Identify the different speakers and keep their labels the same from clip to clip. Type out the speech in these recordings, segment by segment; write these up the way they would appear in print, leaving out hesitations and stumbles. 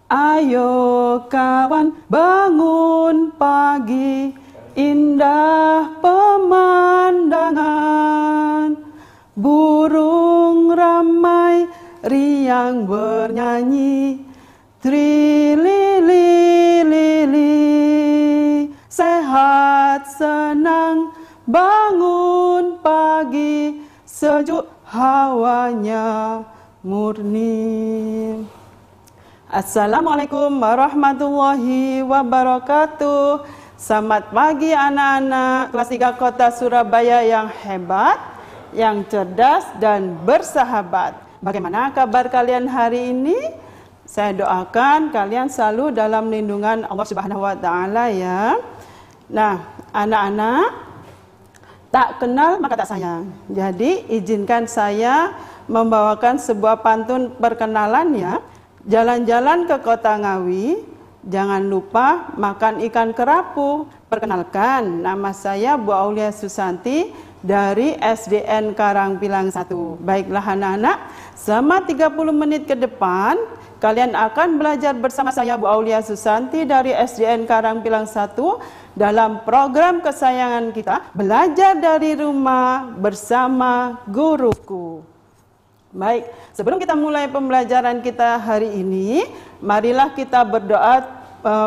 Speaker 1: Ayo kawan bangun pagi, indah pemandangan. Burung ramai riang bernyanyi, trilili-lili. Sehat senang bangun pagi, sejuk hawanya murni. Assalamualaikum warahmatullahi wabarakatuh. Selamat pagi anak-anak kelas 3 Kota Surabaya yang hebat, yang cerdas dan bersahabat. Bagaimana kabar kalian hari ini? Saya doakan kalian selalu dalam lindungan Allah Subhanahu wa taala ya. Nah, anak-anak, tak kenal maka tak sayang. Jadi izinkan saya membawakan sebuah pantun perkenalan ya. Jalan-jalan ke Kota Ngawi, jangan lupa makan ikan kerapu. Perkenalkan, nama saya Bu Aulia Susanti dari SDN Karangpilang 1. Baiklah anak-anak, selama 30 menit ke depan, kalian akan belajar bersama saya Bu Aulia Susanti dari SDN Karangpilang 1 dalam program kesayangan kita, Belajar dari Rumah bersama Guruku. Baik, sebelum kita mulai pembelajaran kita hari ini, marilah kita berdoa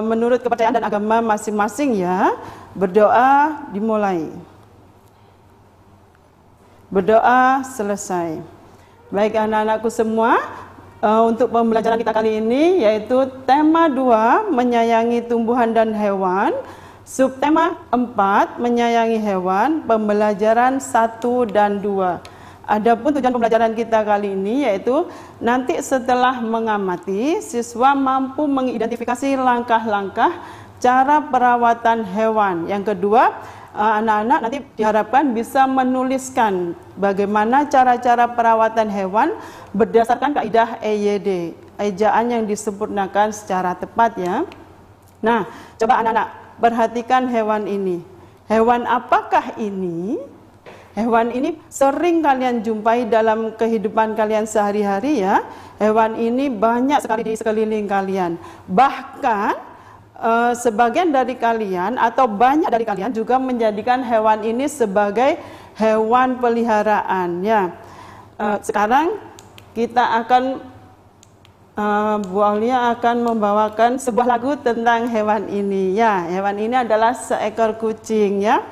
Speaker 1: menurut kepercayaan dan agama masing-masing ya. Berdoa dimulai. Berdoa selesai. Baik anak-anakku semua, untuk pembelajaran kita kali ini yaitu tema 2, menyayangi tumbuhan dan hewan. Subtema 4, menyayangi hewan, pembelajaran 1 dan 2. Adapun tujuan pembelajaran kita kali ini yaitu nanti setelah mengamati, siswa mampu mengidentifikasi langkah-langkah cara perawatan hewan. Yang kedua, anak-anak nanti diharapkan bisa menuliskan bagaimana cara-cara perawatan hewan berdasarkan kaidah EYD, ejaan yang disempurnakan secara tepat ya. Nah, coba anak-anak perhatikan hewan ini. Hewan apakah ini? Hewan ini sering kalian jumpai dalam kehidupan kalian sehari-hari ya. Hewan ini banyak sekali di sekeliling kalian. Bahkan sebagian dari kalian atau banyak dari kalian juga menjadikan hewan ini sebagai hewan peliharaan ya. Sekarang kita akan Bu Aulia akan membawakan sebuah lagu tentang hewan ini ya. Hewan ini adalah seekor kucing ya.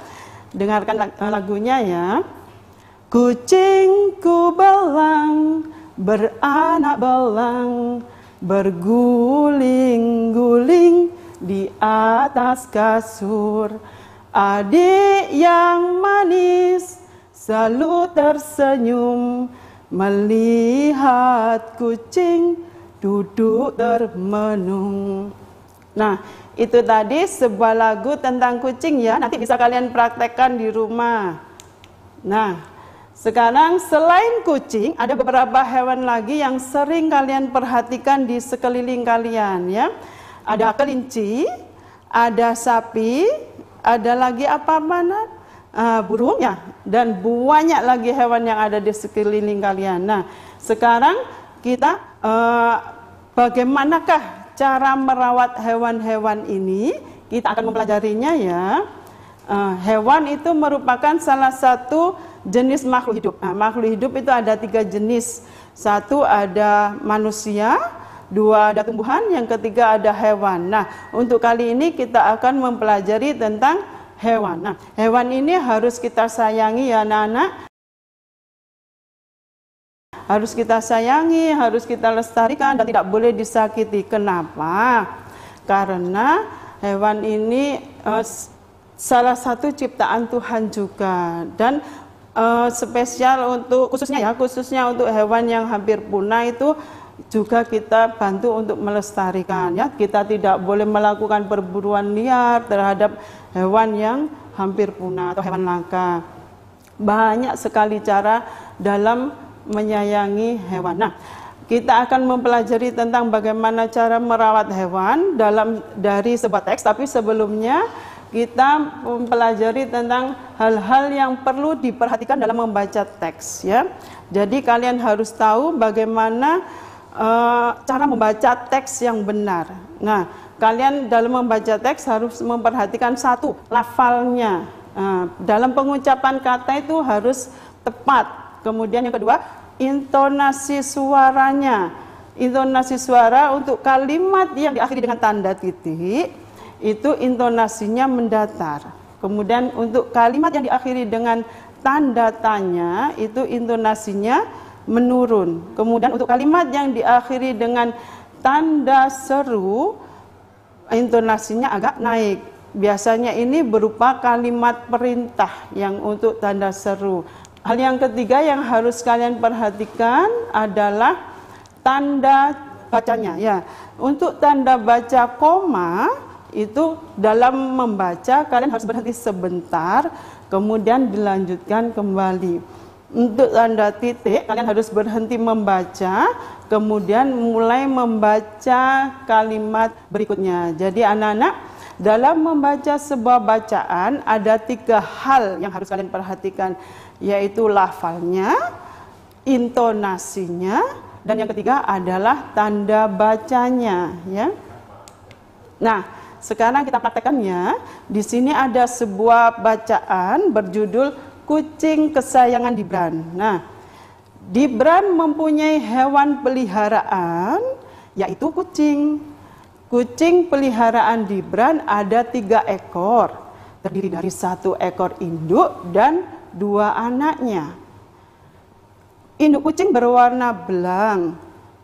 Speaker 1: Dengarkan lagunya ya. Kucingku belang, beranak belang, berguling-guling di atas kasur. Adik yang manis selalu tersenyum melihat kucing duduk termenung. Nah, itu tadi sebuah lagu tentang kucing ya. Nanti bisa kalian praktekkan di rumah. Nah, sekarang selain kucing, ada beberapa hewan lagi yang sering kalian perhatikan di sekeliling kalian ya. Ada kelinci, ada sapi, ada lagi apa mana? Burung ya. Dan banyak lagi hewan yang ada di sekeliling kalian. Nah, sekarang kita bagaimanakah cara merawat hewan-hewan ini? Kita akan mempelajarinya ya. Hewan itu merupakan salah satu jenis makhluk hidup. Nah, makhluk hidup itu ada 3 jenis. 1 ada manusia, 2 ada tumbuhan, yang ketiga ada hewan. Nah, untuk kali ini kita akan mempelajari tentang hewan. Nah, hewan ini harus kita sayangi ya anak-anak. Harus kita sayangi, harus kita lestarikan dan tidak boleh disakiti. Kenapa? Karena hewan ini salah satu ciptaan Tuhan juga dan spesial untuk khususnya untuk hewan yang hampir punah itu juga kita bantu untuk melestarikan ya. Kita tidak boleh melakukan perburuan liar terhadap hewan yang hampir punah atau hewan langka. Banyak sekali cara dalam menyayangi hewan. Nah, kita akan mempelajari tentang bagaimana cara merawat hewan dari sebuah teks, tapi sebelumnya kita mempelajari tentang hal-hal yang perlu diperhatikan dalam membaca teks ya. Jadi kalian harus tahu bagaimana cara membaca teks yang benar. Nah, kalian dalam membaca teks harus memperhatikan satu, lafalnya. Dalam pengucapan kata itu harus tepat. Kemudian yang kedua, intonasi suaranya. Intonasi suara untuk kalimat yang diakhiri dengan tanda titik, itu intonasinya mendatar. Kemudian untuk kalimat yang diakhiri dengan tanda tanya, itu intonasinya menurun. Kemudian untuk kalimat yang diakhiri dengan tanda seru, intonasinya agak naik. Biasanya ini berupa kalimat perintah yang untuk tanda seru. Hal yang ketiga yang harus kalian perhatikan adalah tanda bacanya. Ya, untuk tanda baca koma itu dalam membaca kalian harus berhenti sebentar, kemudian dilanjutkan kembali. Untuk tanda titik kalian harus berhenti membaca, kemudian mulai membaca kalimat berikutnya. Jadi anak-anak, dalam membaca sebuah bacaan ada 3 hal yang harus kalian perhatikan, yaitu lafalnya, intonasinya, dan yang ketiga adalah tanda bacanya, ya. Nah, sekarang kita praktekkannya. Di sini ada sebuah bacaan berjudul Kucing Kesayangan Dibran. Nah, Dibran mempunyai hewan peliharaan, yaitu kucing. Kucing peliharaan Dibran ada 3 ekor, terdiri dari 1 ekor induk dan 2 anaknya. Induk kucing berwarna belang,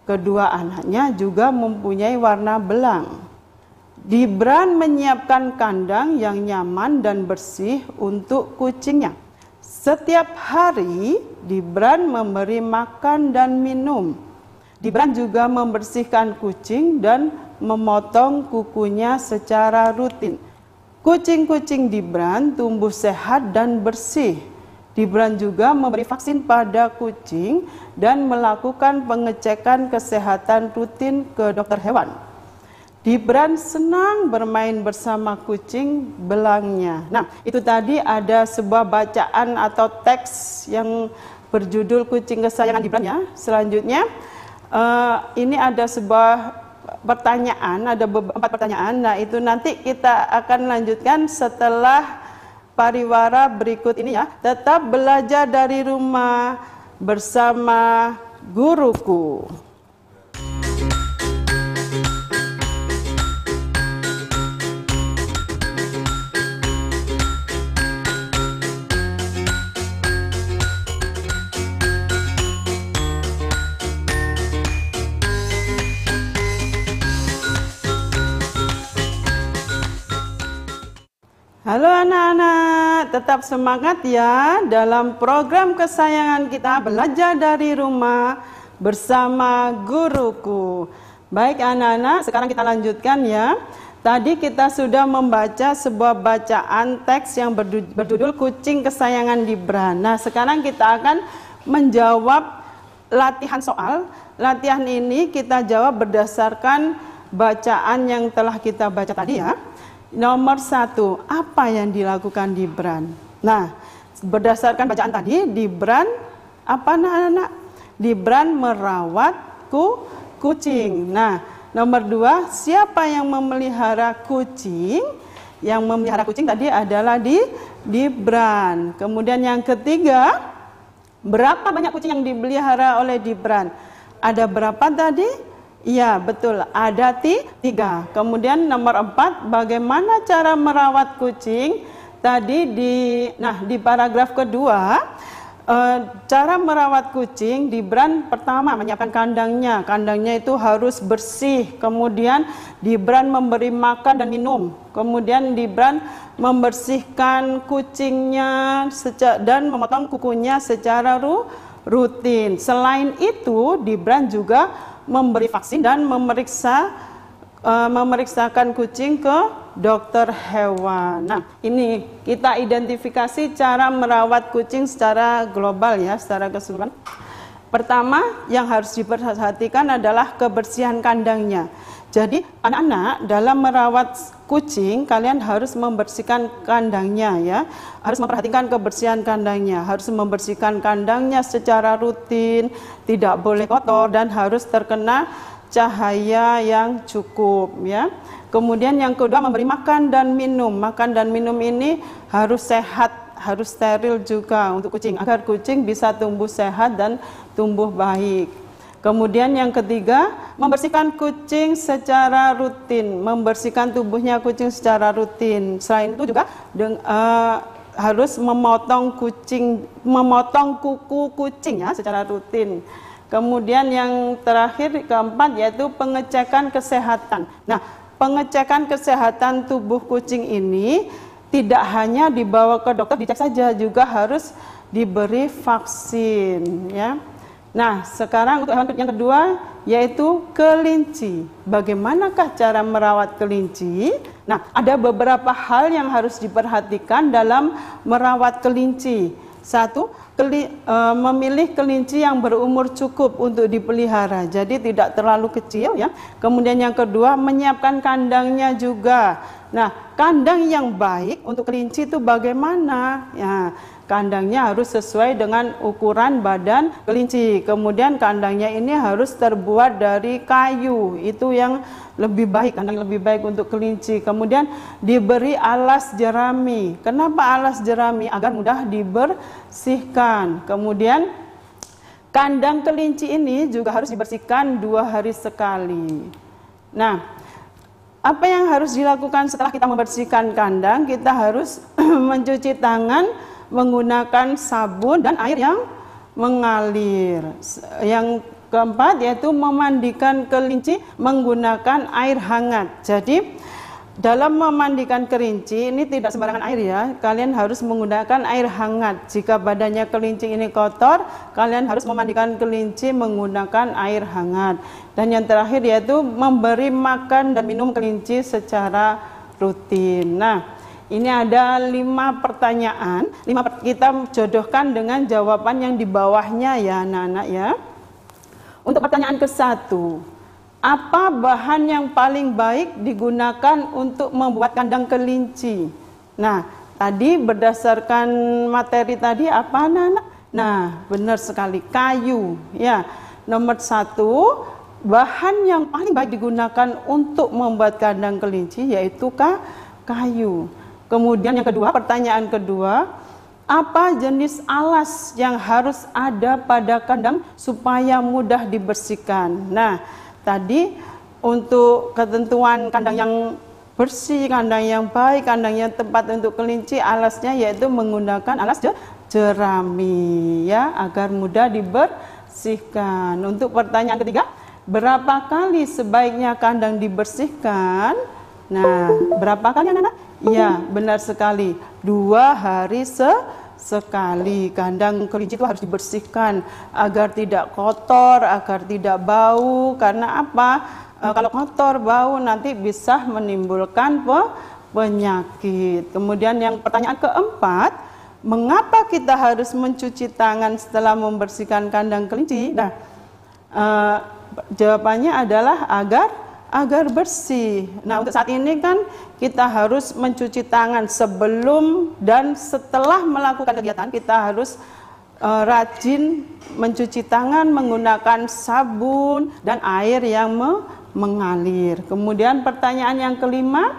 Speaker 1: kedua anaknya juga mempunyai warna belang. Dibran menyiapkan kandang yang nyaman dan bersih untuk kucingnya. Setiap hari Dibran memberi makan dan minum. Dibran juga membersihkan kucing dan memotong kukunya secara rutin. Kucing-kucing Dibran tumbuh sehat dan bersih. Dibran juga memberi vaksin pada kucing dan melakukan pengecekan kesehatan rutin ke dokter hewan. Dibran senang bermain bersama kucing belangnya. Nah, itu tadi ada sebuah bacaan atau teks yang berjudul Kucing Kesayangan Dibran, ya. Selanjutnya, ini ada sebuah pertanyaan, ada 4 pertanyaan. Nah, itu nanti kita akan lanjutkan setelah pariwara berikut ini, ya. Tetap belajar dari rumah bersama guruku. Halo anak-anak, tetap semangat ya dalam program kesayangan kita belajar dari rumah bersama guruku. Baik anak-anak, sekarang kita lanjutkan ya. Tadi kita sudah membaca sebuah bacaan teks yang berjudul Kucing Kesayangan Dibran. Nah, sekarang kita akan menjawab latihan soal. Latihan ini kita jawab berdasarkan bacaan yang telah kita baca tadi, ya. Nomor 1, apa yang dilakukan Dibran? Nah, berdasarkan bacaan tadi, Dibran apa anak-anak? Dibran merawat kucing. Nah, nomor 2, siapa yang memelihara kucing? Yang memelihara kucing tadi adalah Dibran. Kemudian yang ketiga, berapa banyak kucing yang dipelihara oleh Dibran? Ada berapa tadi? Iya, betul, ada 3. Kemudian nomor 4, bagaimana cara merawat kucing? Tadi di paragraf kedua, cara merawat kucing, Dibran pertama menyiapkan kandangnya. Kandangnya itu harus bersih. Kemudian Dibran memberi makan dan minum. Kemudian Dibran membersihkan kucingnya dan memotong kukunya secara rutin. Selain itu, Dibran juga memberi vaksin dan memeriksakan kucing ke dokter hewan. Nah, ini kita identifikasi cara merawat kucing secara global, ya, secara keseluruhan. Pertama yang harus diperhatikan adalah kebersihan kandangnya. Jadi anak-anak dalam merawat kucing kalian harus membersihkan kandangnya ya. Harus memperhatikan kebersihan kandangnya, harus membersihkan kandangnya secara rutin, tidak boleh kotor dan harus terkena cahaya yang cukup ya. Kemudian yang kedua memberi makan dan minum. Makan dan minum ini harus sehat, harus steril juga untuk kucing agar kucing bisa tumbuh sehat dan tumbuh baik. Kemudian yang ketiga, membersihkan kucing secara rutin, membersihkan tubuhnya kucing secara rutin. Selain itu juga harus memotong kuku kucing ya secara rutin. Kemudian yang terakhir keempat yaitu pengecekan kesehatan. Nah, pengecekan kesehatan tubuh kucing ini tidak hanya dibawa ke dokter dicek saja, juga harus diberi vaksin ya. Nah, sekarang untuk hewan yang kedua yaitu kelinci. Bagaimanakah cara merawat kelinci? Nah, ada beberapa hal yang harus diperhatikan dalam merawat kelinci. Satu, memilih kelinci yang berumur cukup untuk dipelihara, jadi tidak terlalu kecil ya. Kemudian yang kedua, menyiapkan kandangnya juga. Nah, kandang yang baik untuk kelinci itu bagaimana? Ya, kandangnya harus sesuai dengan ukuran badan kelinci. Kemudian kandangnya ini harus terbuat dari kayu. Itu yang lebih baik, kandang lebih baik untuk kelinci. Kemudian diberi alas jerami. Kenapa alas jerami? Agar mudah dibersihkan. Kemudian kandang kelinci ini juga harus dibersihkan 2 hari sekali. Nah, apa yang harus dilakukan setelah kita membersihkan kandang? Kita harus mencuci tangan menggunakan sabun dan air yang mengalir. Yang keempat yaitu memandikan kelinci menggunakan air hangat. Jadi dalam memandikan kelinci ini tidak sembarangan air ya. Kalian harus menggunakan air hangat. Jika badannya kelinci ini kotor, kalian harus memandikan kelinci menggunakan air hangat. Dan yang terakhir yaitu memberi makan dan minum kelinci secara rutin. Nah, ini ada 5 pertanyaan. Kita jodohkan dengan jawaban yang di bawahnya ya anak-anak ya. Untuk pertanyaan ke-1, apa bahan yang paling baik digunakan untuk membuat kandang kelinci? Nah, tadi berdasarkan materi tadi apa anak-anak? Nah, benar sekali, kayu ya. Nomor 1, bahan yang paling baik digunakan untuk membuat kandang kelinci yaitu kayu. Kemudian yang kedua, pertanyaan kedua, apa jenis alas yang harus ada pada kandang supaya mudah dibersihkan? Nah, tadi untuk ketentuan kandang yang bersih, kandang yang baik, kandang yang tepat untuk kelinci, alasnya yaitu menggunakan alas jerami ya, agar mudah dibersihkan. Untuk pertanyaan ketiga, berapa kali sebaiknya kandang dibersihkan? Nah, berapa kali anak-anak? Ya, benar sekali. 2 hari sekali. Kandang kelinci itu harus dibersihkan agar tidak kotor, agar tidak bau. Karena apa? Kalau kotor, bau nanti bisa menimbulkan penyakit. Kemudian yang pertanyaan keempat, mengapa kita harus mencuci tangan setelah membersihkan kandang kelinci? Nah, jawabannya adalah agar bersih. Nah, untuk saat ini kan kita harus mencuci tangan sebelum dan setelah melakukan kegiatan. Kita harus rajin mencuci tangan menggunakan sabun dan air yang mengalir. Kemudian pertanyaan yang kelima,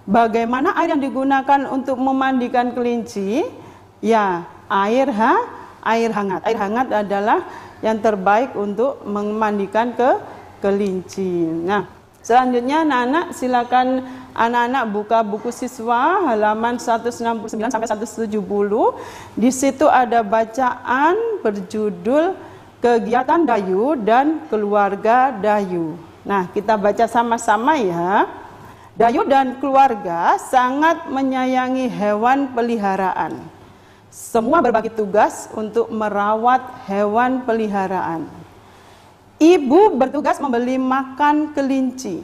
Speaker 1: bagaimana air yang digunakan untuk memandikan kelinci? Ya, air hangat. Air hangat adalah yang terbaik untuk memandikan kelinci. Nah, selanjutnya anak-anak silakan anak-anak buka buku siswa halaman 169 sampai 170. Di situ ada bacaan berjudul Kegiatan Dayu dan Keluarga Dayu. Nah, kita baca sama-sama ya. Dayu dan keluarga sangat menyayangi hewan peliharaan. Semua berbagi tugas untuk merawat hewan peliharaan. Ibu bertugas membeli makan kelinci.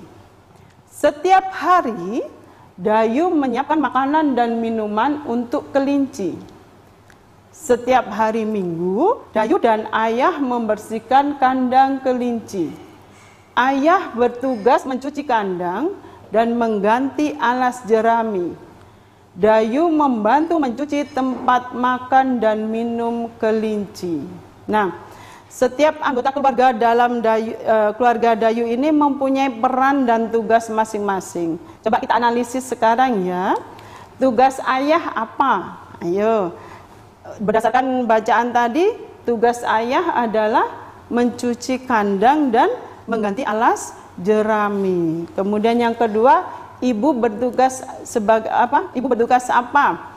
Speaker 1: Setiap hari, Dayu menyiapkan makanan dan minuman untuk kelinci. Setiap hari Minggu, Dayu dan ayah membersihkan kandang kelinci. Ayah bertugas mencuci kandang dan mengganti alas jerami. Dayu membantu mencuci tempat makan dan minum kelinci. Nah, setiap anggota keluarga dalam keluarga Dayu ini mempunyai peran dan tugas masing-masing. Coba kita analisis sekarang ya. Tugas ayah apa? Ayo. Berdasarkan bacaan tadi, tugas ayah adalah mencuci kandang dan mengganti alas jerami. Kemudian yang kedua, ibu bertugas sebagai apa? Ibu bertugas apa?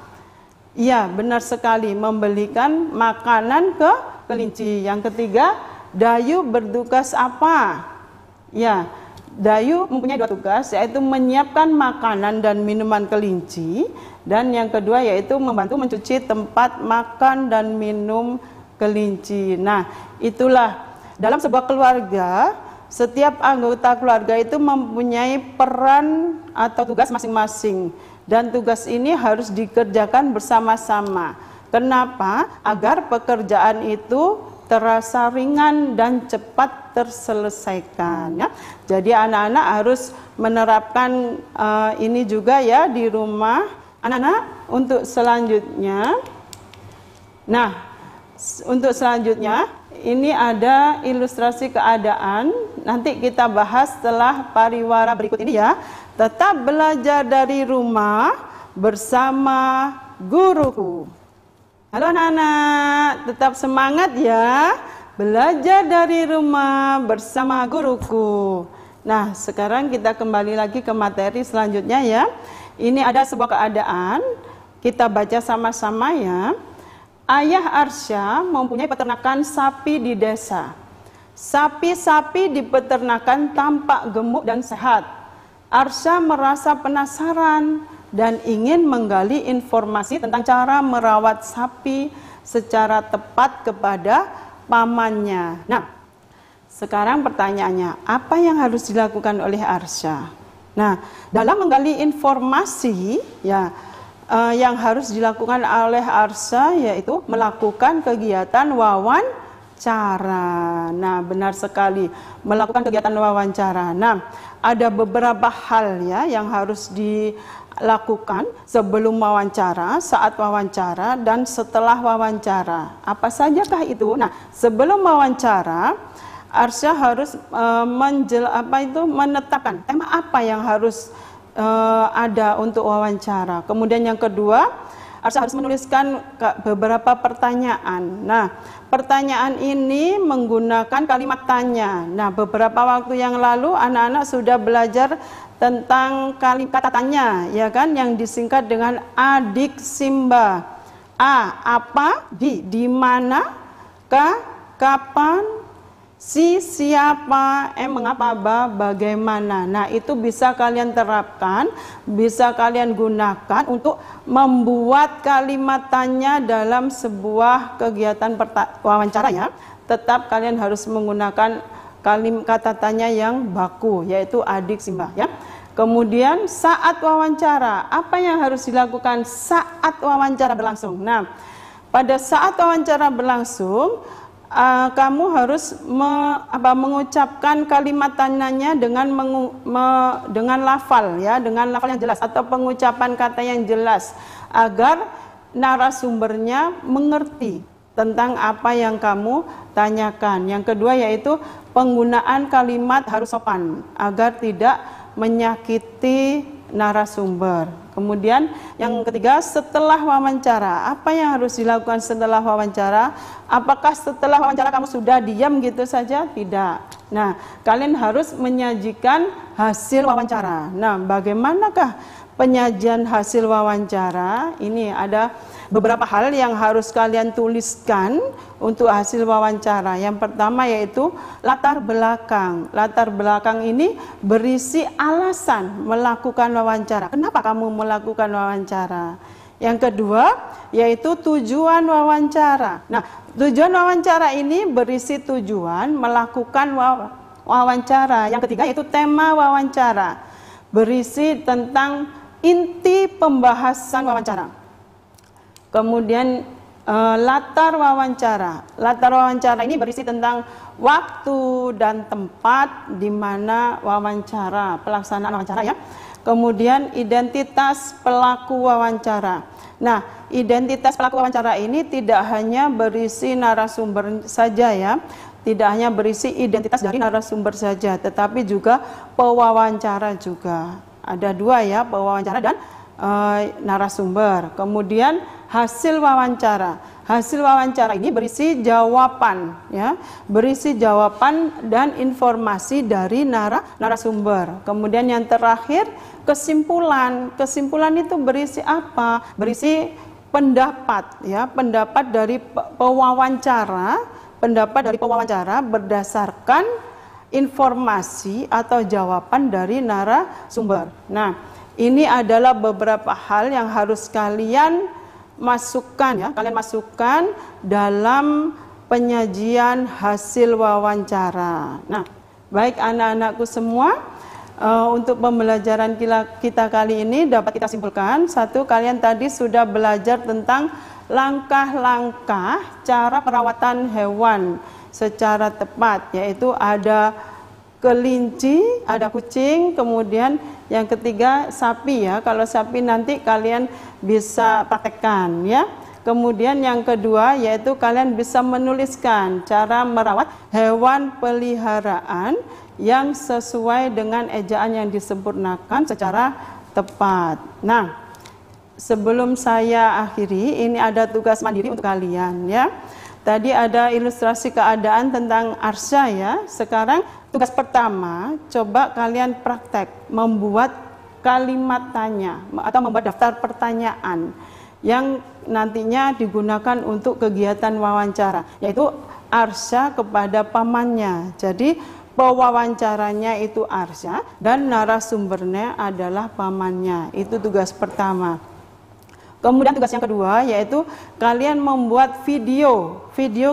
Speaker 1: Iya, benar sekali, membelikan makanan ke kelinci. Yang ketiga, Dayu bertugas apa? Ya, Dayu mempunyai dua tugas, yaitu menyiapkan makanan dan minuman kelinci. Dan yang kedua yaitu membantu mencuci tempat makan dan minum kelinci. Nah, itulah dalam sebuah keluarga, setiap anggota keluarga itu mempunyai peran atau tugas masing-masing. Dan tugas ini harus dikerjakan bersama-sama. Kenapa? Agar pekerjaan itu terasa ringan dan cepat terselesaikan. Ya. Jadi anak-anak harus menerapkan ini juga ya di rumah. Anak-anak, untuk selanjutnya, nah, untuk selanjutnya, ini ada ilustrasi keadaan, nanti kita bahas setelah pariwara berikut ini ya. Tetap belajar dari rumah bersama guruku. Halo anak-anak, tetap semangat ya, belajar dari rumah bersama guruku. Nah, sekarang kita kembali lagi ke materi selanjutnya ya. Ini ada sebuah keadaan, kita baca sama-sama ya. Ayah Arsya mempunyai peternakan sapi di desa. Sapi-sapi di peternakan tampak gemuk dan sehat. Arsya merasa penasaran dan ingin menggali informasi tentang cara merawat sapi secara tepat kepada pamannya. Nah, sekarang pertanyaannya, apa yang harus dilakukan oleh Arsya? Nah, dalam menggali informasi ya yang harus dilakukan oleh Arsya yaitu melakukan kegiatan wawancara. Nah, benar sekali, melakukan kegiatan wawancara. Nah, ada beberapa hal ya yang harus dilakukan sebelum wawancara, saat wawancara, dan setelah wawancara. Apa sajakah itu? Nah, sebelum wawancara, Arsya harus menetapkan tema apa yang harus ada untuk wawancara. Kemudian yang kedua, Arsya harus menuliskan beberapa pertanyaan. Nah, pertanyaan ini menggunakan kalimat tanya. Nah, beberapa waktu yang lalu anak-anak sudah belajar tentang kata tanya, ya kan, yang disingkat dengan adik Simba. A, apa? B, di mana? K, kapan? Si, siapa, mengapa, bagaimana. Nah, itu bisa kalian terapkan, bisa kalian gunakan untuk membuat kalimat tanya dalam sebuah kegiatan wawancara ya. Tetap kalian harus menggunakan kata tanya yang baku, yaitu adik Simba ya. Kemudian saat wawancara, apa yang harus dilakukan saat wawancara berlangsung? Nah, pada saat wawancara berlangsung, kamu harus mengucapkan kalimat tanyanya dengan lafal ya, dengan lafal yang jelas atau pengucapan kata yang jelas agar narasumbernya mengerti tentang apa yang kamu tanyakan. Yang kedua yaitu penggunaan kalimat harus sopan agar tidak menyakiti narasumber. Kemudian yang ketiga, setelah wawancara, apa yang harus dilakukan setelah wawancara? Apakah setelah wawancara kamu sudah diam gitu saja? Tidak. Nah, kalian harus menyajikan hasil wawancara. Nah, bagaimanakah penyajian hasil wawancara? Ini ada beberapa hal yang harus kalian tuliskan untuk hasil wawancara. Yang pertama yaitu latar belakang. Latar belakang ini berisi alasan melakukan wawancara. Kenapa kamu melakukan wawancara? Yang kedua yaitu tujuan wawancara. Nah, tujuan wawancara ini berisi tujuan melakukan wawancara. Yang ketiga yaitu tema wawancara. Berisi tentang inti pembahasan wawancara. Kemudian latar wawancara. Latar wawancara ini berisi tentang waktu dan tempat di mana wawancara, pelaksanaan wawancara ya. Kemudian identitas pelaku wawancara. Nah, identitas pelaku wawancara ini tidak hanya berisi narasumber saja ya. Tidak hanya berisi identitas dari narasumber saja, tetapi juga pewawancara juga. Ada dua ya, pewawancara dan narasumber. Kemudian hasil wawancara. Hasil wawancara ini berisi jawaban ya, berisi jawaban dan informasi dari narasumber. Kemudian yang terakhir kesimpulan. Kesimpulan itu berisi apa? Berisi pendapat ya, pendapat dari pewawancara. Pendapat dari pewawancara berdasarkan informasi atau jawaban dari narasumber. Nah, ini adalah beberapa hal yang harus kalian masukkan ya, kalian masukkan dalam penyajian hasil wawancara. Nah, baik anak-anakku semua, untuk pembelajaran kita kali ini dapat kita simpulkan, satu, kalian tadi sudah belajar tentang langkah-langkah cara perawatan hewan secara tepat, yaitu ada kelinci, ada kucing, kemudian yang ketiga sapi ya. Kalau sapi nanti kalian bisa praktekkan ya. Kemudian yang kedua yaitu kalian bisa menuliskan cara merawat hewan peliharaan yang sesuai dengan ejaan yang disempurnakan secara tepat. Nah, sebelum saya akhiri, ini ada tugas mandiri untuk kalian ya. Tadi ada ilustrasi keadaan tentang Arsya ya. Sekarang tugas pertama, coba kalian praktek membuat kalimat tanya atau membuat daftar pertanyaan yang nantinya digunakan untuk kegiatan wawancara, yaitu Arsya kepada pamannya. Jadi pewawancaranya itu Arsya dan narasumbernya adalah pamannya. Itu tugas pertama. Kemudian tugas yang kedua yaitu kalian membuat video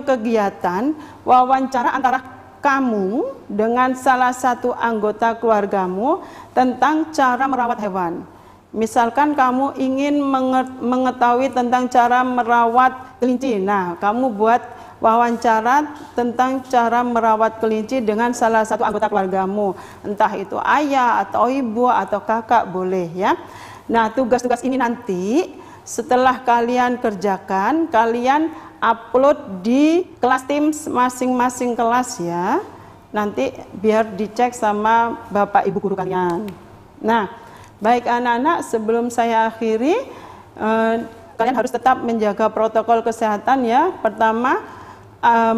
Speaker 1: kegiatan wawancara antara kamu dengan salah satu anggota keluargamu tentang cara merawat hewan. Misalkan kamu ingin mengetahui tentang cara merawat kelinci. Nah, kamu buat wawancara tentang cara merawat kelinci dengan salah satu anggota keluargamu. Entah itu ayah atau ibu atau kakak boleh ya. Nah, tugas-tugas ini nanti setelah kalian kerjakan, kalian upload di kelas tim masing-masing kelas ya. Nanti biar dicek sama Bapak Ibu guru kalian. Nah, baik anak-anak, sebelum saya akhiri, kalian harus tetap menjaga protokol kesehatan ya. Pertama,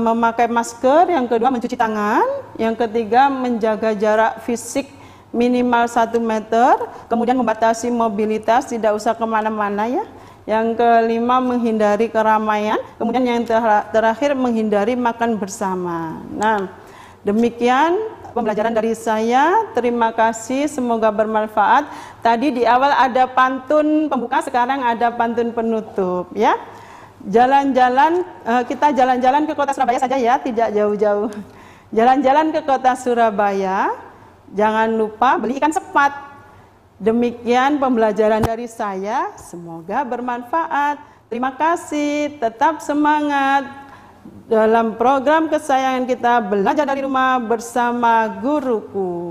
Speaker 1: memakai masker, yang kedua mencuci tangan, yang ketiga menjaga jarak fisik minimal 1 meter, kemudian membatasi mobilitas, tidak usah kemana-mana ya. Yang kelima, menghindari keramaian, kemudian yang terakhir menghindari makan bersama. Nah, demikian pembelajaran dari saya. Terima kasih, semoga bermanfaat. Tadi di awal ada pantun pembuka, sekarang ada pantun penutup ya. Jalan-jalan, kita jalan-jalan ke kota Surabaya saja ya, tidak jauh-jauh. Jalan-jalan ke kota Surabaya, jangan lupa beli ikan sepat. Demikian pembelajaran dari saya, semoga bermanfaat. Terima kasih, tetap semangat dalam program kesayangan kita, belajar dari rumah bersama guruku.